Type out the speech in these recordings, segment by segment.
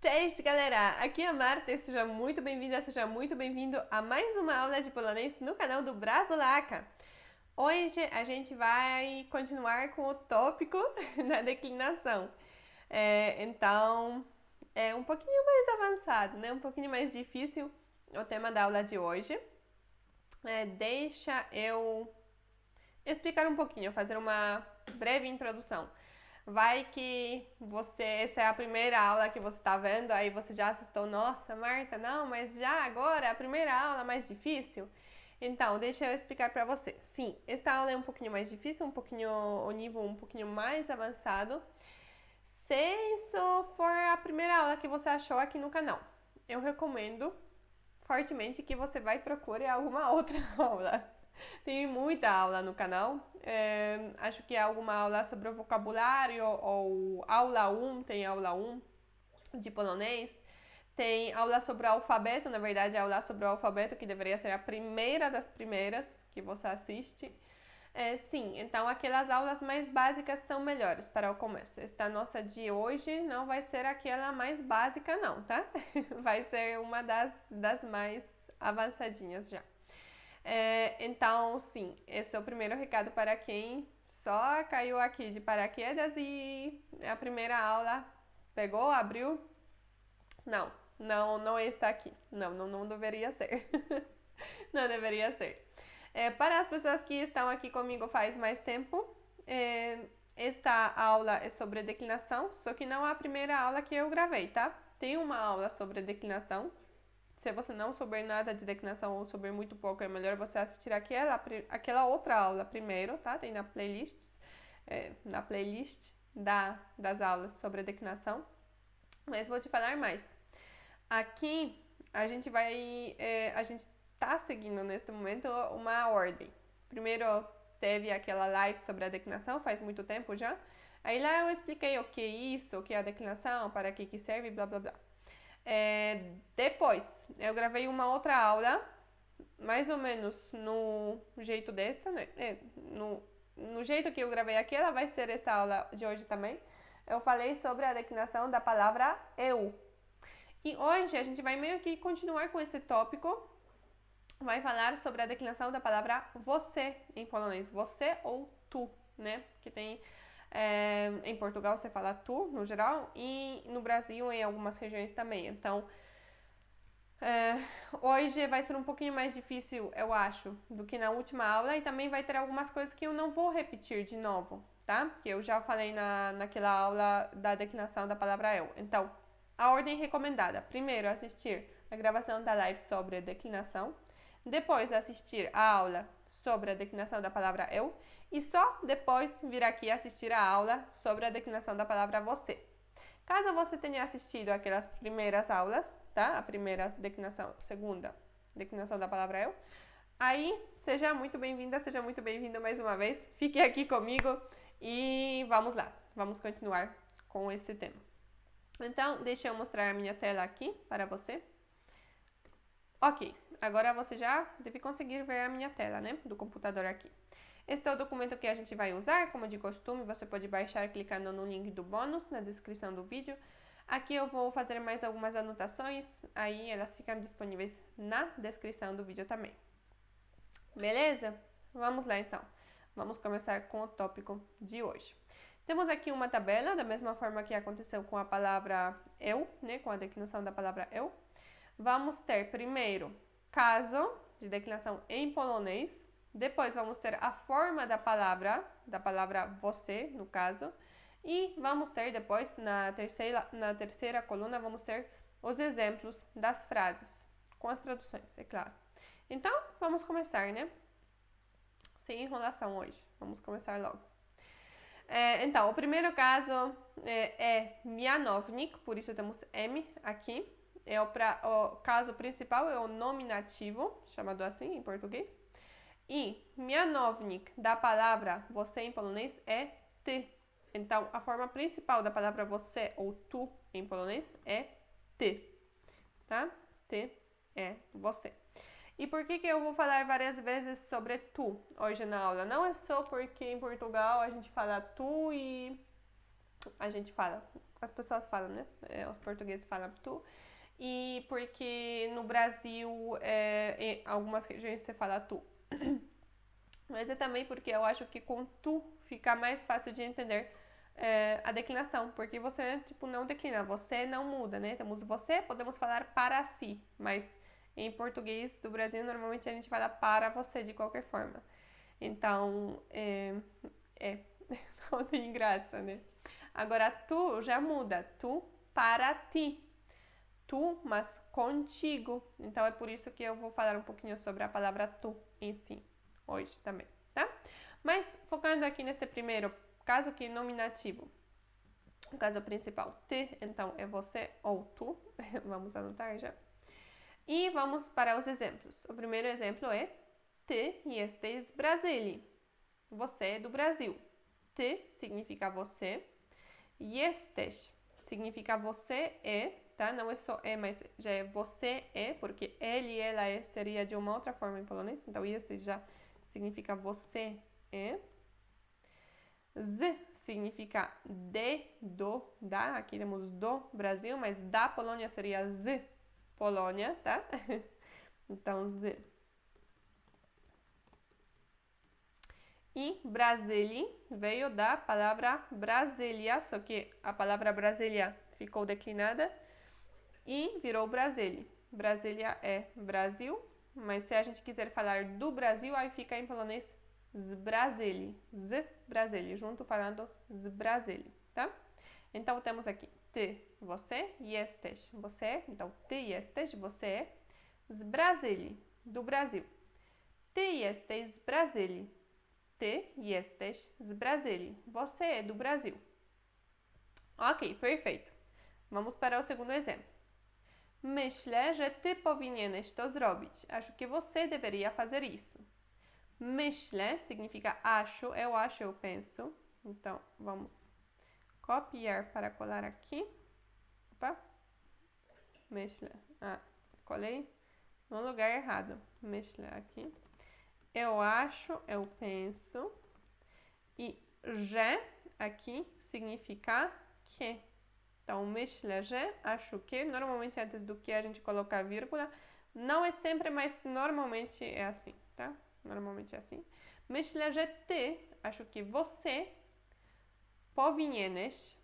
Cześć, galera! Aqui é a Marta e seja muito bem-vinda, seja muito bem-vindo a mais uma aula de polonês no canal do Brasolaca. Hoje a gente vai continuar com o tópico da declinação. Então, é um pouquinho mais avançado, né? Um pouquinho mais difícil o tema da aula de hoje. Deixa eu explicar um pouquinho, fazer uma breve introdução. Vai que essa é a primeira aula que você está vendo, aí você já assustou, nossa, Marta, não, mas já agora, a primeira aula mais difícil? Então, deixa eu explicar para você. Sim, esta aula é um pouquinho mais difícil, o nível um pouquinho mais avançado. Se isso for a primeira aula que você achou aqui no canal, eu recomendo fortemente que você vai procure alguma outra aula. Tem muita aula no canal. Acho que alguma aula sobre o vocabulário ou aula 1, tem aula 1 de polonês. Tem aula sobre o alfabeto, na verdade, aula sobre o alfabeto, que deveria ser a primeira das primeiras que você assiste. Sim, então aquelas aulas mais básicas são melhores para o começo. Esta nossa de hoje não vai ser aquela mais básica, não, tá? Vai ser uma das mais avançadinhas já. Então, sim, esse é o primeiro recado para quem só caiu aqui de paraquedas e a primeira aula pegou, abriu. Não está aqui. Não deveria ser. Não deveria ser. Para as pessoas que estão aqui comigo faz mais tempo, esta aula é sobre declinação, só que não é a primeira aula que eu gravei, tá? Tem uma aula sobre declinação. Se você não souber nada de declinação ou souber muito pouco, é melhor você assistir aquela outra aula primeiro, tá? Tem na playlist das aulas sobre declinação. Mas vou te falar mais. Aqui a gente tá seguindo neste momento uma ordem. Primeiro teve aquela live sobre a declinação, faz muito tempo já. Aí lá eu expliquei o que é isso, o que é a declinação, para que serve, blá blá blá. Depois, eu gravei uma outra aula, mais ou menos no jeito dessa, né? No jeito que eu gravei aqui, ela vai ser esta aula de hoje também. Eu falei sobre a declinação da palavra eu. E hoje a gente vai meio que continuar com esse tópico. Vai falar sobre a declinação da palavra você em polonês. Você ou tu, né? Que tem em Portugal você fala tu, no geral, e no Brasil em algumas regiões também. Então, hoje vai ser um pouquinho mais difícil, eu acho, do que na última aula, e também vai ter algumas coisas que eu não vou repetir de novo, tá? Que eu já falei naquela aula da declinação da palavra eu. Então, a ordem recomendada: primeiro, assistir a gravação da live sobre a declinação, depois assistir a aula sobre a declinação da palavra eu, e só depois vir aqui assistir a aula sobre a declinação da palavra você. Caso você tenha assistido aquelas primeiras aulas, tá? A primeira declinação, segunda declinação da palavra eu, aí seja muito bem-vinda, seja muito bem-vindo mais uma vez. Fique aqui comigo e vamos lá, vamos continuar com esse tema. Então, deixa eu mostrar a minha tela aqui para você. Ok, agora você já deve conseguir ver a minha tela, né? Do computador aqui. Este é o documento que a gente vai usar, como de costume, você pode baixar clicando no link do bônus na descrição do vídeo. Aqui eu vou fazer mais algumas anotações, aí elas ficam disponíveis na descrição do vídeo também. Beleza? Vamos lá então. Vamos começar com o tópico de hoje. Temos aqui uma tabela, da mesma forma que aconteceu com a palavra eu, né? Com a declinação da palavra eu. Vamos ter primeiro caso de declinação em polonês. Depois vamos ter a forma da palavra você, no caso. E vamos ter depois, na terceira coluna, vamos ter os exemplos das frases, com as traduções, é claro. Então, vamos começar, né? Sem enrolação hoje. Vamos começar logo. Então, o primeiro caso é mianownik, por isso temos M aqui. O caso principal é o nominativo, chamado assim em português. E mianownik da palavra você em polonês é ty. Então, a forma principal da palavra você ou tu em polonês é ty. Tá? Ty é você. E por que eu vou falar várias vezes sobre tu hoje na aula? Não é só porque em Portugal a gente fala tu e a gente fala, as pessoas falam, né? Os portugueses falam tu. E porque no Brasil, em algumas regiões você fala tu. Mas é também porque eu acho que com tu fica mais fácil de entender a declinação, porque você, tipo, não declina, você não muda, né? Temos você, podemos falar para si, mas em português do Brasil, normalmente a gente fala para você de qualquer forma. Então, não tem graça, né? Agora, tu já muda, tu para ti. Tu, mas contigo. Então, é por isso que eu vou falar um pouquinho sobre a palavra tu em si, hoje também, tá? Mas, focando aqui neste primeiro caso, que é nominativo. O caso principal, te, então, é você ou tu. Vamos anotar já. E vamos para os exemplos. O primeiro exemplo é te estes Brasili. Você é do Brasil. Te significa você. Estes significa você é, tá? Não é só é, mas já é você é, porque ele, ela é, seria de uma outra forma em polonês. Então, estes já significa você é. Z significa de, do, da. Aqui temos do Brasil, mas da Polônia seria z Polônia, tá? Então, z. E Brasília veio da palavra Brasília, só que a palavra Brasília ficou declinada e virou Brasília. Brasília é Brasil, mas se a gente quiser falar do Brasil, aí fica em polonês z Brasília, junto falando z Brasília, tá? Então temos aqui ty, você, jesteś, você é, então ty jesteś, você é z Brasília, do Brasil. Ty jesteś z Brasília. Ty jesteś z Brasília. Você é do Brasil. Ok, perfeito. Vamos para o segundo exemplo. Myślę, że ty powinieneś to zrobić. Acho que você deveria fazer isso. Myślę significa acho, eu acho, eu penso. Então, vamos copiar para colar aqui. Opa. Myślę. Colei no lugar errado. Myślę aqui. Eu acho, eu penso. E że aqui significa que. Então, myślę, że, acho que. Normalmente, antes do que a gente coloca a vírgula. Não é sempre, mas normalmente é assim, tá? Normalmente é assim. Myślę, że ty, acho que você, powinieneś,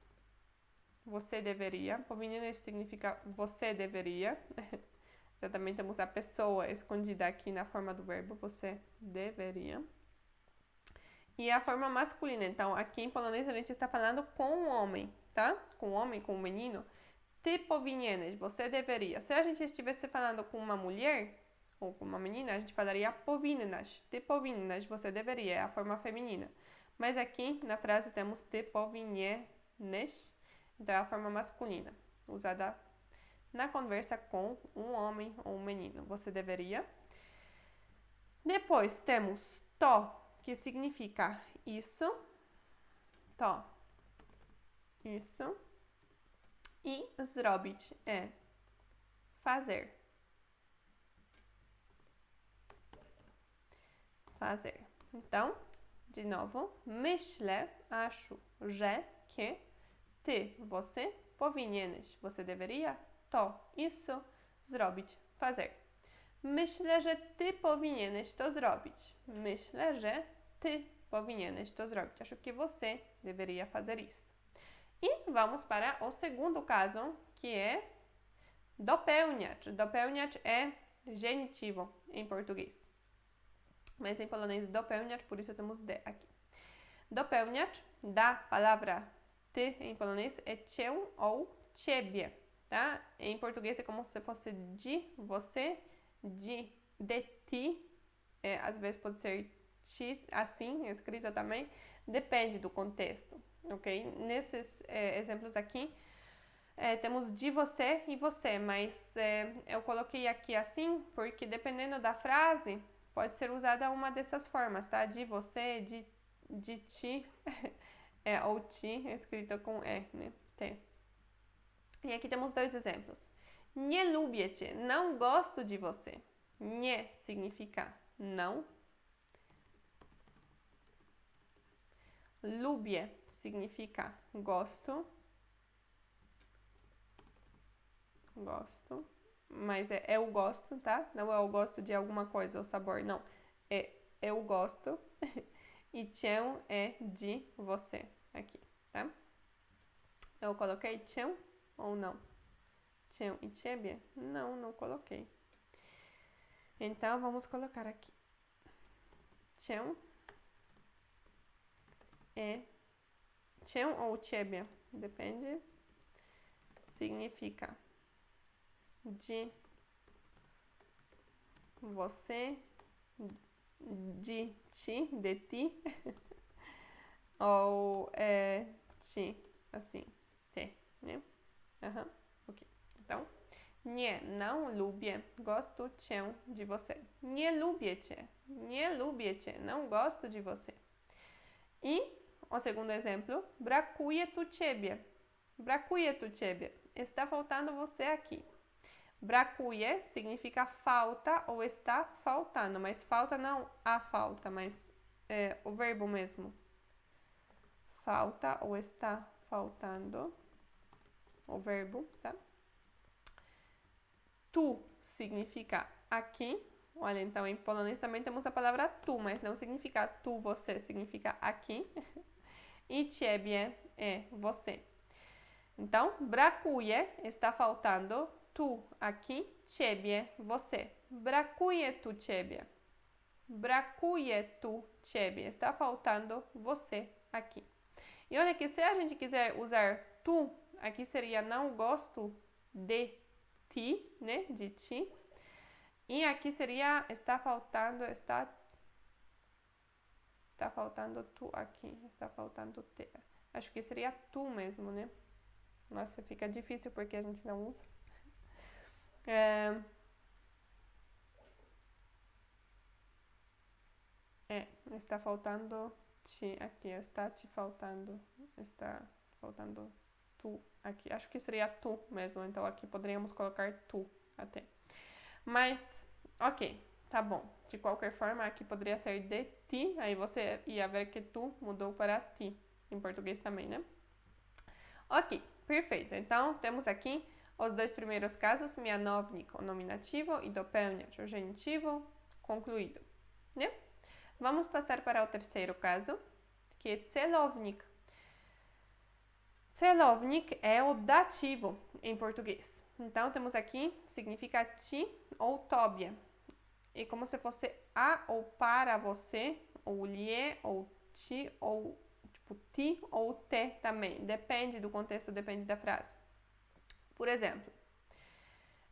você deveria. Powinieneś significa você deveria. Já também temos a pessoa escondida aqui na forma do verbo, você deveria. E a forma masculina, então aqui em polonês a gente está falando com o homem, tá? Com o homem, com o menino. Ty powinieneś, você deveria. Se a gente estivesse falando com uma mulher ou com uma menina, a gente falaria powinnaś. Ty powinnaś, você deveria, é a forma feminina. Mas aqui na frase temos ty powinieneś, então é a forma masculina, usada na conversa com um homem ou um menino. Você deveria. Depois temos to, que significa isso. To. Isso. E zrobić é fazer. Fazer. Então, de novo, myślę, acho, że, que, ty, você, powinieneś, você deveria, to, isso, zrobić, fazer. Myślę, że ty powinieneś to zrobić. Myślę, że ty powinieneś to zrobić. Acho que você deveria fazer isso. E vamos para o segundo caso, que é dopełniacz. Dopełniacz é genitivo em português. Mas em polonês dopełniacz, por isso temos D aqui. Dopełniacz da palavra ty em polonês é cię ou ciebie, tá? Em português é como se fosse de você, de ti. Às vezes pode ser ti, assim, escrito também. Depende do contexto, ok? Nesses exemplos aqui, temos de você e você, mas eu coloquei aqui assim porque dependendo da frase, pode ser usada uma dessas formas, tá? De você, de ti, ou ti, escrito com E, né? T. E aqui temos dois exemplos. Nie lubię cię, não gosto de você. Nie significa não. Lubię significa gosto. Gosto. Mas é eu gosto, tá? Não é eu gosto de alguma coisa, o sabor, não. É eu gosto. E tchau é de você, aqui, tá? Eu coloquei tchau ou não? Tchau e ciebie? Não, não coloquei. Então, vamos colocar aqui. Tchau é tchau ou ciebie? Depende. Significa de você, de ti, de ti, ou ti, assim, te, né? Ok. Então, nie, não lubię, gosto cię de você. Nie lubię cię, nie lubię cię, não gosto de você. E o segundo exemplo, brakuje tu ciebie. Brakuje tu ciebie. Está faltando você aqui. Brakuje significa falta ou está faltando, mas falta não a falta, mas o verbo mesmo. Falta ou está faltando, o verbo, tá? Tu significa aqui. Olha, então em polonês também temos a palavra tu, mas não significa tu, você, significa aqui. E ciebie é você. Então, brakuje, está faltando, tu aqui, ciebie, você. Brakuje tu ciebie. Brakuje tu ciebie. Está faltando você aqui. E olha que se a gente quiser usar tu, aqui seria não gosto de ti, né? De ti. E aqui seria está faltando tu aqui. Está faltando te. Acho que seria tu mesmo, né? Nossa, fica difícil porque a gente não usa. Está faltando ti aqui. Está te faltando. Está faltando tu aqui. Acho que seria tu mesmo. Então aqui poderíamos colocar tu até. Mas, ok, tá bom. De qualquer forma, aqui poderia ser de ti. Aí você ia ver que tu mudou para ti. Em português também, né? Ok, perfeito. Então, temos aqui os dois primeiros casos, mianownik, o nominativo, e dopełniacz, o genitivo, concluído, né? Vamos passar para o terceiro caso, que é celownik. Celownik é o dativo em português. Então, temos aqui, significa ti ou tobie. E como se fosse a ou para você, ou lhe, ou ti, ou ti ou te também. Depende do contexto, depende da frase. Por exemplo,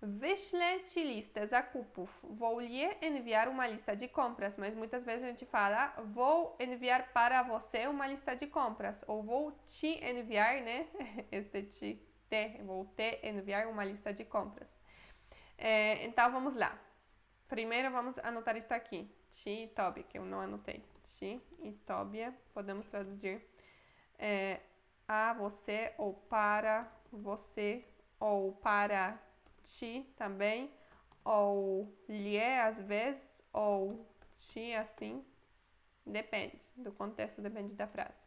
wyślę ci listę zakupów. Vou lhe enviar uma lista de compras. Mas muitas vezes a gente fala, vou enviar para você uma lista de compras. Ou vou te enviar, né? Este te, vou te enviar uma lista de compras. Então vamos lá. Primeiro vamos anotar isso aqui. Ti e tobie, que eu não anotei. Ti e tobie, podemos traduzir a você, ou para você, ou para ti também, ou lhe às vezes, ou ti assim. Depende do contexto, depende da frase.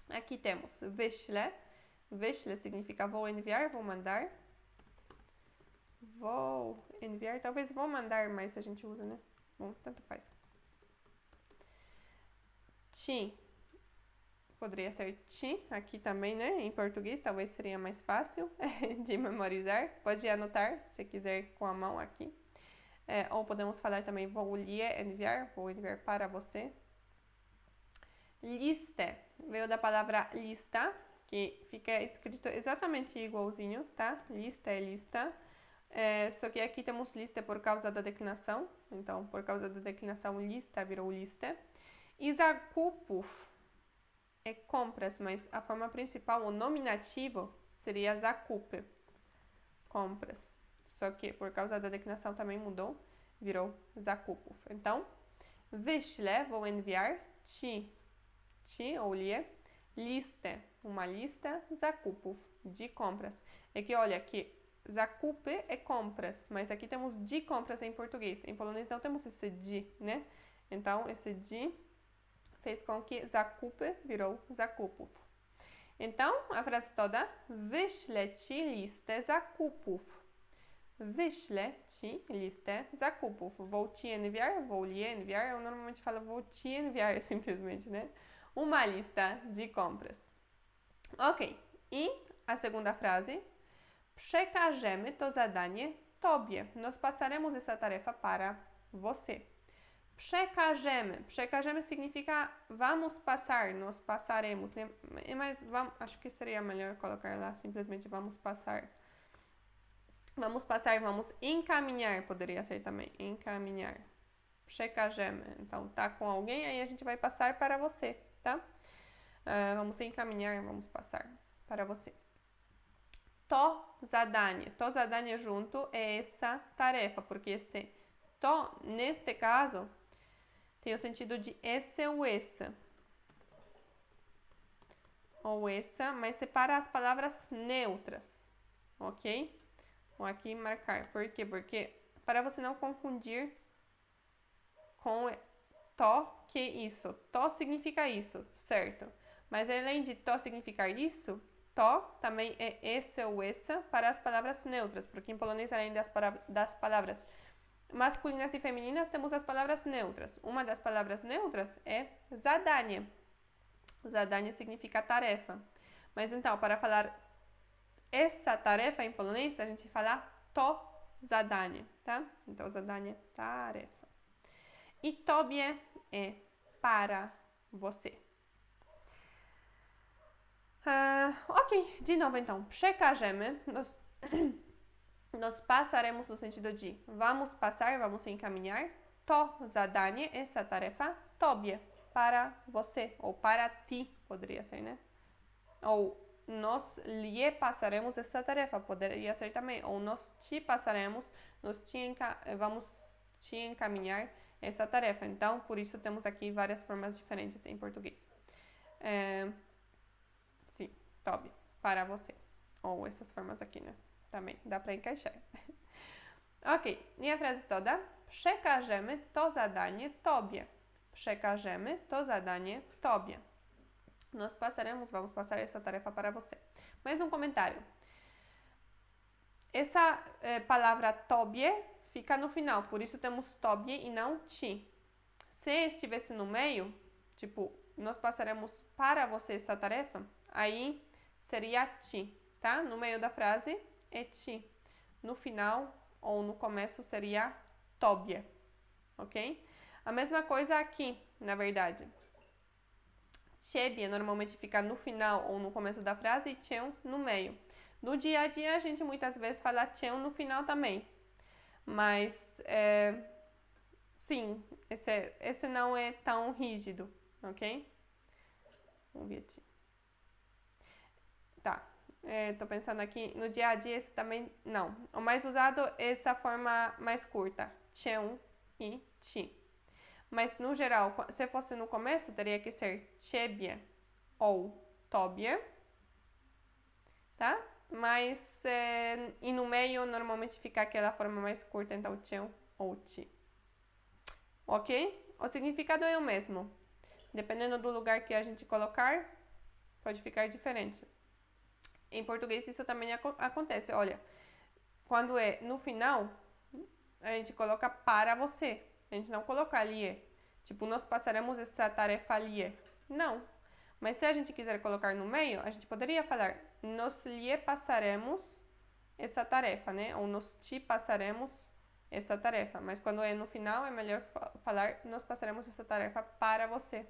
Aqui temos wyślę. Wyślę significa vou enviar, vou mandar. Vou enviar, talvez vou mandar, mas a gente usa, né? Bom, tanto faz. Ti. Poderia ser ti, aqui também, né? Em português, talvez seria mais fácil de memorizar. Pode anotar, se quiser, com a mão aqui. Ou podemos falar também, vou lhe enviar, vou enviar para você. Liste, veio da palavra lista, que fica escrito exatamente igualzinho, tá? Lista é lista. Só que aqui temos lista por causa da declinação. Então, por causa da declinação, lista virou lista. E zakupów é compras, mas a forma principal, o nominativo, seria zakupy. Compras. Só que por causa da declinação também mudou, virou zakupów. Então, wyślę, vou enviar, ti ou lhe, listę, uma lista, zakupów, de compras. É que olha que zakupy é compras, mas aqui temos de compras em português. Em polonês não temos esse de, né? Então, esse de fez com que zakupy virou zakupów. Então, a frase toda, wyślę ci listę zakupów. Wyślę ci listę zakupów. Vou te enviar, vou lhe enviar. Eu normalmente falo vou te enviar simplesmente, né? Uma lista de compras. Ok. E a segunda frase. Przekażemy to zadanie tobie. Nós passaremos essa tarefa para você. Przekażemy. Przekażemy significa vamos passar, nós passaremos, né? Mas vamos, acho que seria melhor colocar lá simplesmente vamos passar. Vamos passar, vamos encaminhar, poderia ser também, encaminhar. Przekażemy. Então, tá com alguém, aí a gente vai passar para você, tá? Vamos encaminhar, vamos passar para você. To zadanie. To zadanie junto é essa tarefa, porque esse to, neste caso, tem o sentido de esse ou essa. Ou essa, mas separa as palavras neutras, ok? Vou aqui marcar. Por quê? Porque para você não confundir com to, que isso. To significa isso, certo? Mas além de to significar isso, to também é esse ou essa para as palavras neutras, porque em polonês, além das palavras masculinas e femininas, temos as palavras neutras. Uma das palavras neutras é zadanie. Zadanie significa tarefa. Mas então, para falar essa tarefa em polonês, a gente fala to zadanie, tá? Então, zadanie, tarefa. E tobie é para você. Ok, de novo então, przekażemy, nós passaremos no sentido de vamos passar, vamos encaminhar, to zadanie, essa tarefa, tobie, para você, ou para ti, poderia ser, né? Ou nós lhe passaremos essa tarefa, poderia ser também, ou nós te passaremos, vamos te encaminhar essa tarefa. Então, por isso temos aqui várias formas diferentes em português. Sim, tobie, para você. Ou essas formas aqui, né? Também dá para encaixar. Ok, e a frase toda? Przekażemy to zadanie tobie. Przekażemy to zadanie tobie. Nós passaremos, vamos passar essa tarefa para você. Mais um comentário. Essa palavra tobie fica no final, por isso temos tobie e não ti. Se estivesse no meio, tipo, nós passaremos para você essa tarefa, aí seria ti, tá? No meio da frase é ti. No final ou no começo seria tobie, ok? A mesma coisa aqui, na verdade. Ciebie normalmente fica no final ou no começo da frase e cię no meio. No dia a dia, a gente muitas vezes fala cię no final também. Mas, sim, esse não é tão rígido, ok? Vamos ver aqui. Tá, tô pensando aqui, no dia a dia esse também não. O mais usado é essa forma mais curta, cię e ti. Mas, no geral, se fosse no começo, teria que ser ciebie ou tobie, tá? Mas, e no meio, normalmente fica aquela forma mais curta, então, cię ou ti. Ok? O significado é o mesmo. Dependendo do lugar que a gente colocar, pode ficar diferente. Em português, isso também acontece. Olha, quando é no final, a gente coloca para você. A gente não coloca ali. Tipo, nós passaremos essa tarefa ali. Não. Mas se a gente quiser colocar no meio, a gente poderia falar nós lhe passaremos essa tarefa, né? Ou nós te passaremos essa tarefa. Mas quando é no final, é melhor falar nós passaremos essa tarefa para você,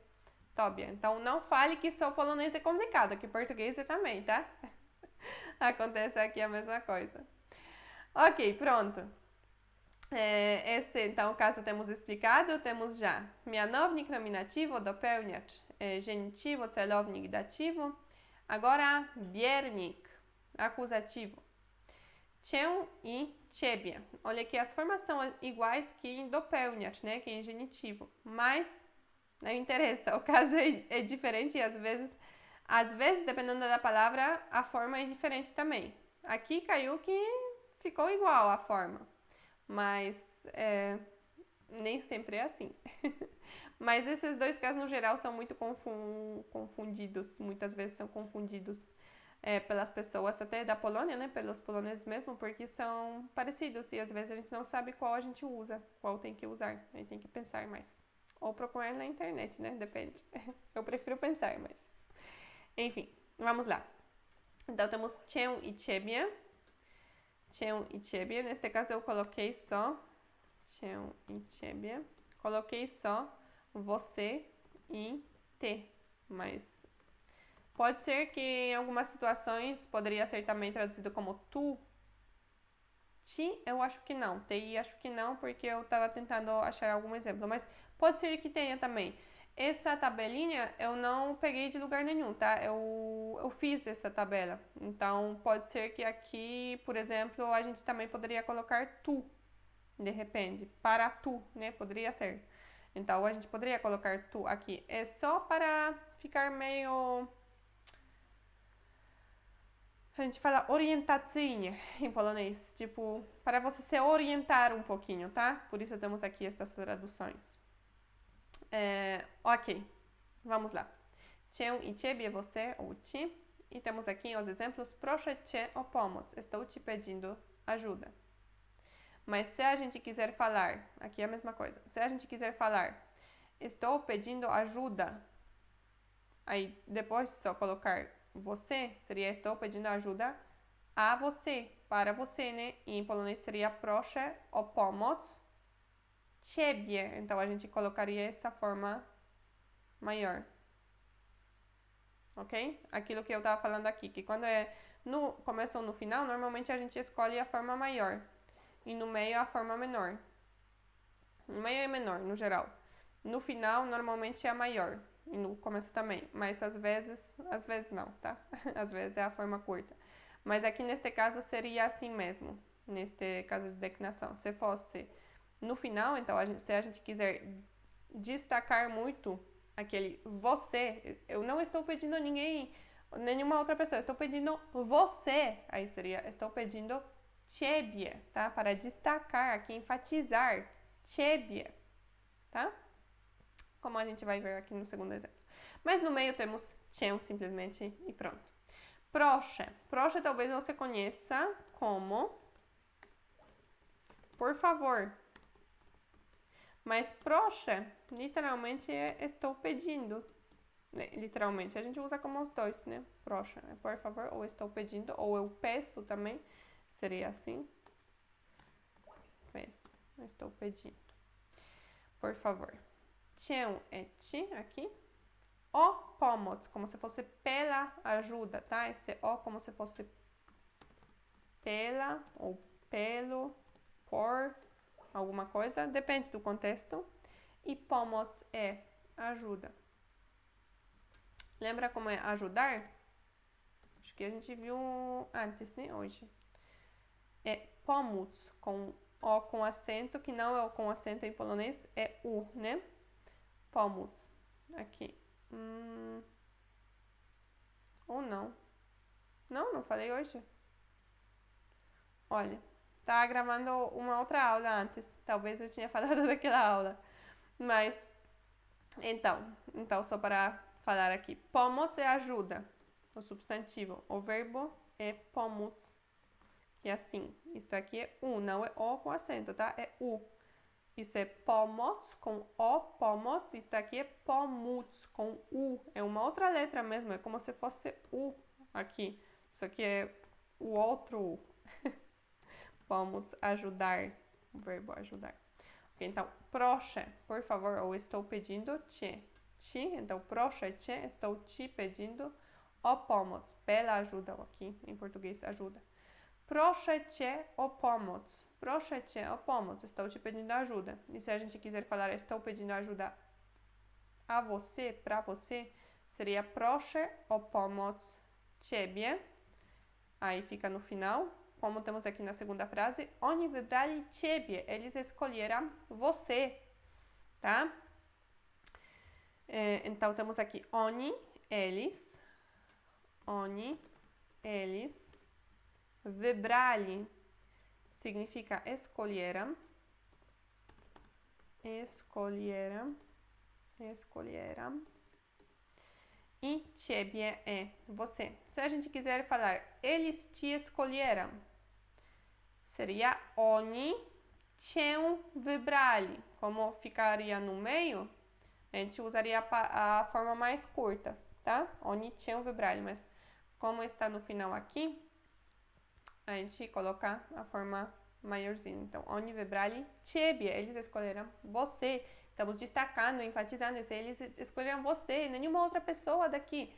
Tobia. Então, não fale que só polonês é complicado, que português é também, tá? Acontece aqui a mesma coisa. Ok, pronto. Esse, então, caso temos explicado, temos já mianownik nominativo, dopełniacz, genitivo, celownik, dativo. Agora, biernik, acusativo. Cię e ciebie. Olha que as formas são iguais que em dopełniacz, né, que em genitivo. Mas não interessa, o caso é diferente e às vezes, dependendo da palavra, a forma é diferente também. Aqui caiu que ficou igual a forma. Mas nem sempre é assim. Mas esses dois casos, no geral, são muito confundidos. Muitas vezes são confundidos pelas pessoas até da Polônia, né? Pelos poloneses mesmo, porque são parecidos. E às vezes a gente não sabe qual a gente usa, qual tem que usar. Aí tem que pensar mais. Ou procurar na internet, né? Depende. Eu prefiro pensar, mas... Enfim, vamos lá. Então temos cię e ciebie. Cię e ciebie. Neste caso eu coloquei só cię e ciebie. Coloquei só você e te, mas pode ser que em algumas situações poderia ser também traduzido como tu, ti, eu acho que não, ti acho que não, porque eu estava tentando achar algum exemplo, mas pode ser que tenha também. Essa tabelinha eu não peguei de lugar nenhum, tá? Eu fiz essa tabela, então pode ser que aqui, por exemplo, a gente também poderia colocar tu, de repente, para tu, né? Poderia ser. Então a gente poderia colocar tu aqui. É só para ficar meio. A gente fala orientazinha em polonês, tipo, para você se orientar um pouquinho, tá? Por isso temos aqui estas traduções. Ok, vamos lá. Cię i ciebie, você ou ti. E temos aqui os exemplos. Proszę cię o pomoc. Estou te pedindo ajuda. Mas se a gente quiser falar, aqui é a mesma coisa. Se a gente quiser falar, estou pedindo ajuda. Aí depois só colocar você, seria estou pedindo ajuda a você, para você, né? E em polonês seria proszę o pomoc ciebie. Então a gente colocaria essa forma maior. Ok? Aquilo que eu estava falando aqui, que quando é no começo ou no final, normalmente a gente escolhe a forma maior. E no meio a forma menor. No meio é menor, no geral. No final, normalmente é a maior. E no começo também. Mas às vezes não, tá? Às vezes é a forma curta. Mas aqui neste caso seria assim mesmo. Neste caso de declinação. Se fosse no final, então, se a gente quiser destacar muito aquele você, eu não estou pedindo a ninguém, nenhuma outra pessoa, estou pedindo você. Aí seria, estou pedindo ciebie, tá? Para destacar aqui, enfatizar ciebie, tá? Como a gente vai ver aqui no segundo exemplo. Mas no meio temos cię simplesmente e pronto. Proszę. Proszę talvez você conheça como por favor. Mas proszę, literalmente é estou pedindo. Literalmente, a gente usa como os dois, né? Proszę, por favor, ou estou pedindo, ou eu peço também. Seria assim. Peço, estou pedindo. Por favor. Cię é ti aqui. O pomoc, como se fosse pela ajuda, tá? Esse o como se fosse pela ou pelo, por alguma coisa, depende do contexto. E pomoc é ajuda. Lembra como é ajudar? Acho que a gente viu antes, né? Hoje. É pomóc, com o com acento, que não é o com acento em polonês, é u, né? Pomóc. Aqui. Ou não. Não falei hoje. Olha, tá gravando uma outra aula antes. Talvez eu tinha falado daquela aula. Mas, então só para falar aqui. Pomoc é ajuda, o substantivo. O verbo é pomóc, que é assim. Isto aqui é u, não é o com acento, tá? É u. Isso é pomoc com o, pomoc. Isto aqui é pomóc com u. É uma outra letra mesmo, é como se fosse u aqui. Isso aqui é o outro u. Pomóc, ajudar. O verbo ajudar. Okay, então, proszę, por favor, ou estou pedindo cię. Ci, então, proszę cię, estou te pedindo o pomoc, pela ajuda, aqui em português, ajuda. Proszę cię o pomoc. Proszę cię o pomoc, estou te pedindo ajuda. E se a gente quiser falar estou pedindo ajuda a você, pra você, seria proszę o pomoc ciebie. Aí fica no final. Como temos aqui na segunda frase, oni wybrali ciebie, eles escolheram você, tá? Então temos aqui oni, eles, wybrali significa escolheram, escolheram. E ciebie é você. Se a gente quiser falar eles te escolheram, seria oni cię wybrali. Como ficaria no meio, a gente usaria a forma mais curta, tá? Oni cię wybrali, mas como está no final aqui, a gente coloca a forma maiorzinha. Então, oni wybrali ciebie, eles escolheram você. Estamos destacando, enfatizando isso. Eles escolheram você, nenhuma outra pessoa daqui.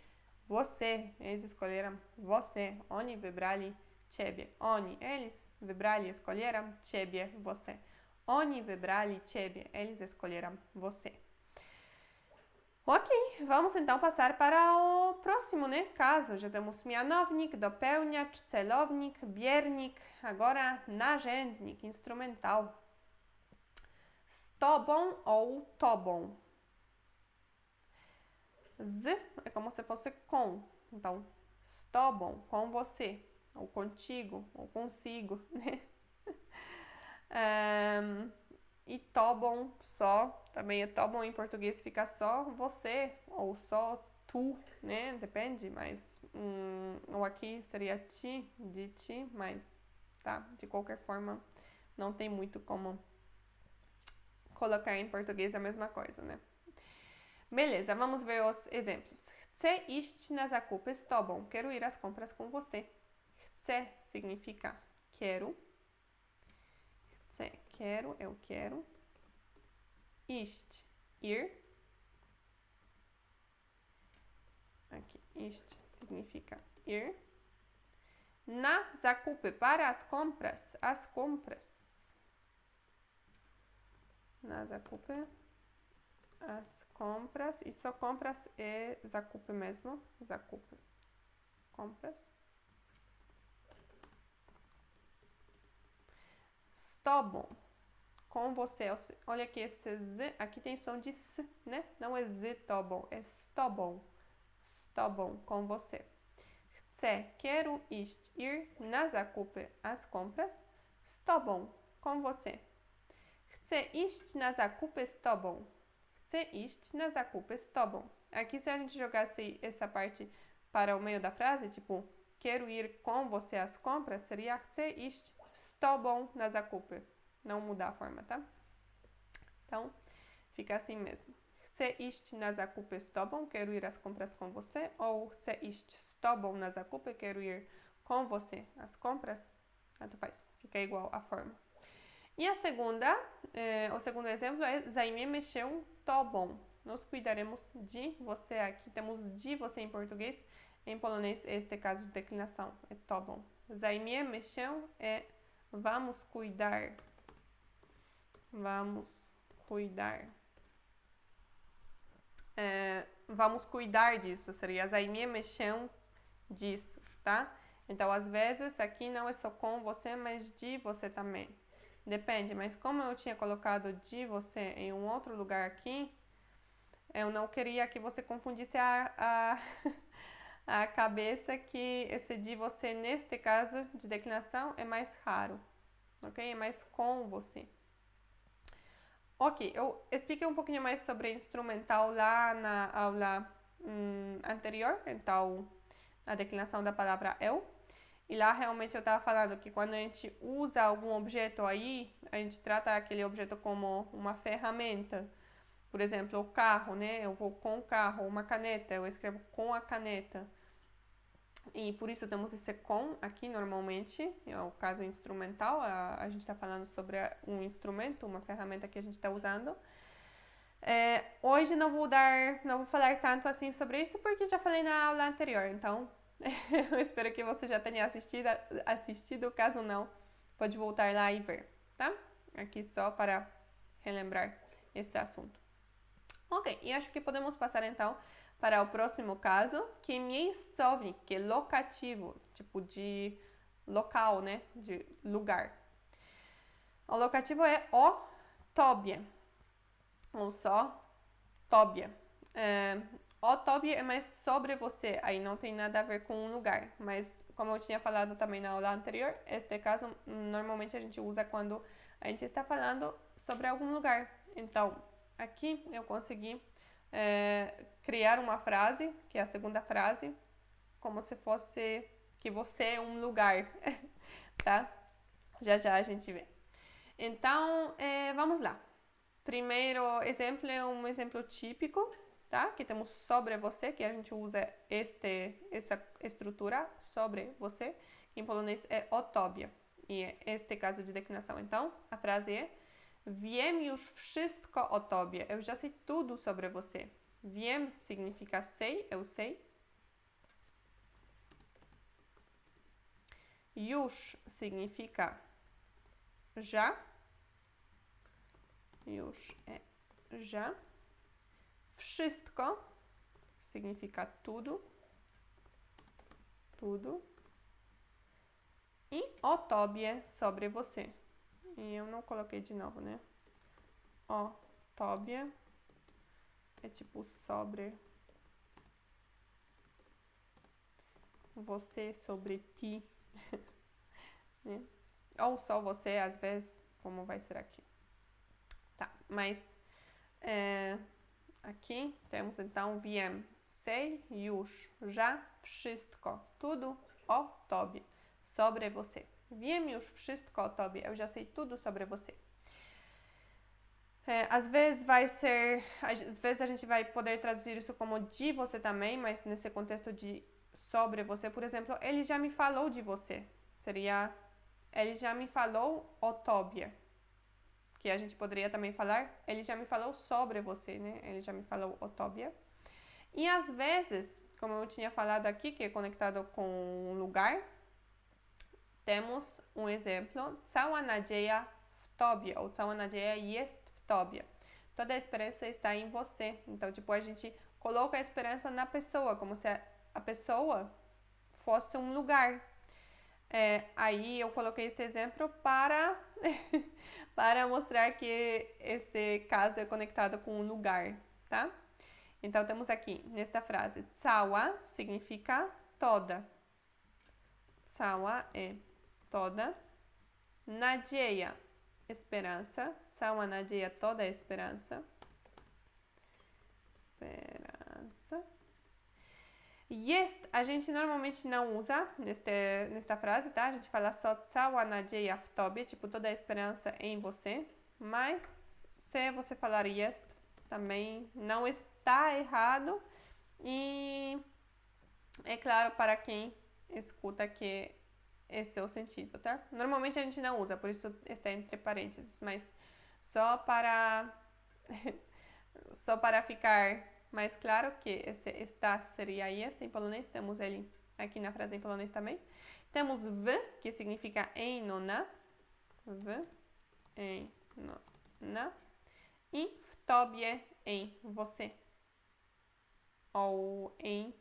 Você, eles escolheram você. Oni wybrali ciebie. Oni, eles wybrali, escolheram ciebie, você. Oni wybrali ciebie, eles escolheram você. Ok, vamos então passar para o próximo, né? Caso. Já temos mianownik, dopełniacz, celownik, biernik, agora narzędnik, instrumental. Z tobą ou tobą. Z é como se fosse com. Então, z tobą, com você, ou contigo, ou consigo, né? E tobą, só. Também é tobą em português, fica só você, ou só tu, né? Depende, mas ou aqui seria ti, de ti, mas tá? De qualquer forma, não tem muito como colocar em português a mesma coisa, né? Beleza, vamos ver os exemplos. Chcę iść na zakupy z tobą. Quero ir às compras com você. Chcę significa quero. Chcę, quero, eu quero. Iść, ir. Aqui, iść significa ir. Na zakupy, para as compras. As compras. Na zakupy. As compras. E só compras é zakupy mesmo. Zakupy. Compras. Z tobą. Com você. Olha aqui esse z. Aqui tem som de s, né? Não é z tobą. É z tobą. Z tobą. Com você. Chcę, quero ir na zakupy, as compras, z tobą, com você. Chcę iść na zakupy z tobą. Chcę iść na zakupy z tobą. Aqui, se a gente jogasse essa parte para o meio da frase, tipo, quero ir com você às compras, seria chcę iść z tobą na zakupy. Não mudar a forma, tá? Então, fica assim mesmo. Chcę iść na zakupy z tobą, quero ir às compras com você. Ou chcę iść z tobą na zakupy, quero ir com você às compras. Tanto faz, fica igual a forma. E a segunda, o segundo exemplo é zajmiemy się tobą. Nós cuidaremos de você. Aqui temos de você em português. Em polonês, este caso de declinação é tobą. Zajmiemy się é vamos cuidar. Vamos cuidar. Vamos cuidar disso, seria zajmiemy się disso, tá? Então, às vezes, aqui não é só com você, mas de você também. Depende, mas como eu tinha colocado de você em um outro lugar aqui, eu não queria que você confundisse a cabeça que esse de você, neste caso de declinação, é mais raro, ok? É mais com você. Ok, eu expliquei um pouquinho mais sobre instrumental lá na aula anterior, então, a declinação da palavra eu. E lá realmente eu estava falando que quando a gente usa algum objeto aí, a gente trata aquele objeto como uma ferramenta. Por exemplo, o carro, né? Eu vou com o carro, uma caneta, eu escrevo com a caneta. E por isso temos esse com aqui normalmente, é o caso instrumental, a gente está falando sobre um instrumento, uma ferramenta que a gente está usando. Hoje não vou falar tanto assim sobre isso porque já falei na aula anterior, então eu espero que você já tenha assistido, caso não, pode voltar lá e ver, tá? Aqui só para relembrar esse assunto. Ok, e acho que podemos passar então para o próximo caso, que é miejscownik, que é locativo, tipo de local, né? De lugar. O locativo é o tobie, ou só tobie. O tobie é mais sobre você, aí não tem nada a ver com um lugar. Mas, como eu tinha falado também na aula anterior, este caso normalmente a gente usa quando a gente está falando sobre algum lugar. Então, aqui eu consegui criar uma frase, que é a segunda frase, como se fosse que você é um lugar, tá? Já já a gente vê. Então, vamos lá. Primeiro exemplo é um exemplo típico, tá? Que temos sobre você, que a gente usa essa estrutura sobre você, que em polonês é o tobie. E é este caso de declinação. Então, a frase é: Wiem już wszystko o tobie. Eu já sei tudo sobre você. Wiem significa sei, eu sei. Już significa já. Już é já. Wszystko significa tudo. Tudo. E o tobie sobre você. E eu não coloquei de novo, né? O tobie é tipo sobre você, sobre ti. Né? Ou só você, às vezes, como vai ser aqui. Tá, mas aqui temos então wiem, sei, już, já, wszystko, tudo o tobie, sobre você. Wiem już wszystko o tobie, eu já sei tudo sobre você. Às vezes a gente vai poder traduzir isso como de você também, mas nesse contexto de sobre você, por exemplo, ele já me falou de você. Seria, ele já me falou o tobie. Que a gente poderia também falar, ele já me falou sobre você, né? Ele já me falou o tobie. E às vezes, como eu tinha falado aqui, que é conectado com um lugar, temos um exemplo, cała nadzieja w tobie, ou cała nadzieja jest w tobie. Toda a esperança está em você. Então, tipo, a gente coloca a esperança na pessoa, como se a pessoa fosse um lugar. Aí eu coloquei este exemplo para, para mostrar que esse caso é conectado com um lugar, tá? Então, temos aqui, nesta frase, cała significa toda. Cała é toda. Nadzieja, esperança. Cała nadzieja, toda a esperança. Esperança. Jest, a gente normalmente não usa nesta frase, tá? A gente fala só cała nadzieja w tobie, tipo toda a esperança em você. Mas se você falar jest, também não está errado. E é claro para quem escuta que esse é o sentido, tá? Normalmente a gente não usa, por isso está entre parênteses, mas só para só para ficar mais claro que esse está seria este em polonês, temos ele aqui na frase em polonês também. Temos w, que significa em no na, w, em no na, e w tobie, em você, ou em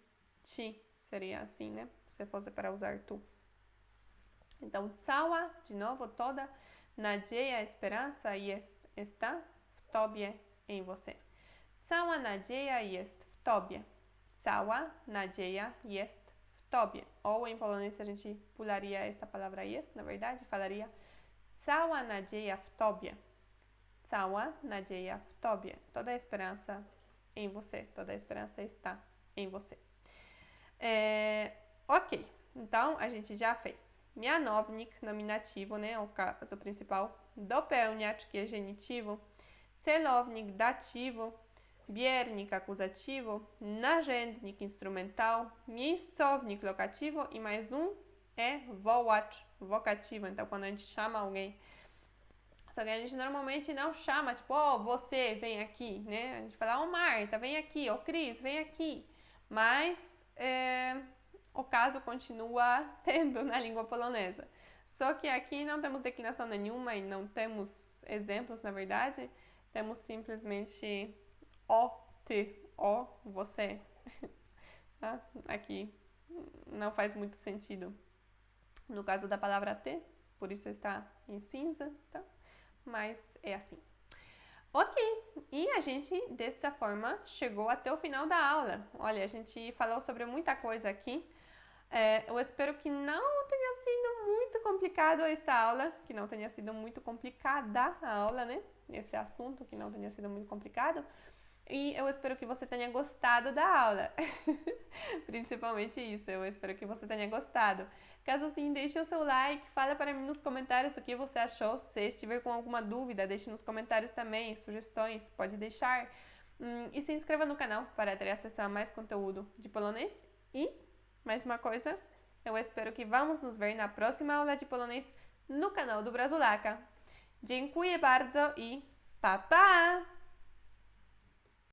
ti, seria assim, né? Se fosse para usar tu. Então, cała, de novo, toda, nadzieja, esperança, está w tobie, em você. Cała nadzieja jest w tobie. Cała nadzieja jest w tobie. Ou em polonês a gente pularia esta palavra jest, na verdade, falaria cała nadzieja w tobie. Cała nadzieja w tobie. Toda a esperança em você. Toda a esperança está em você. Ok, então a gente já fez mianownik, nominativo, né, o caso principal, dopełniacz, que é genitivo, celownik, dativo, biernik, acusativo, narzędnik, instrumental, miejscownik, locativo e mais um é wołacz, vocativo. Então, quando a gente chama alguém, só que a gente normalmente não chama, tipo, você, vem aqui, né? A gente fala, Marta, vem aqui, Cris, vem aqui. Mas o caso continua tendo na língua polonesa. Só que aqui não temos declinação nenhuma e não temos exemplos, na verdade. Temos simplesmente o, você. Tá? Aqui não faz muito sentido. No caso da palavra te, por isso está em cinza, tá? Mas é assim. Ok, e a gente dessa forma chegou até o final da aula. Olha, a gente falou sobre muita coisa aqui. Eu espero que não tenha sido muito complicado esta aula, que não tenha sido muito complicada a aula, né? Esse assunto, que não tenha sido muito complicado. E eu espero que você tenha gostado da aula. Principalmente isso, eu espero que você tenha gostado. Caso sim, deixe o seu like, fala para mim nos comentários o que você achou. Se estiver com alguma dúvida, deixe nos comentários também, sugestões, pode deixar. E se inscreva no canal para ter acesso a mais conteúdo de polonês. E, mais uma coisa, eu espero que vamos nos ver na próxima aula de polonês no canal do Brazulaca. Dziękuję bardzo i pa pa!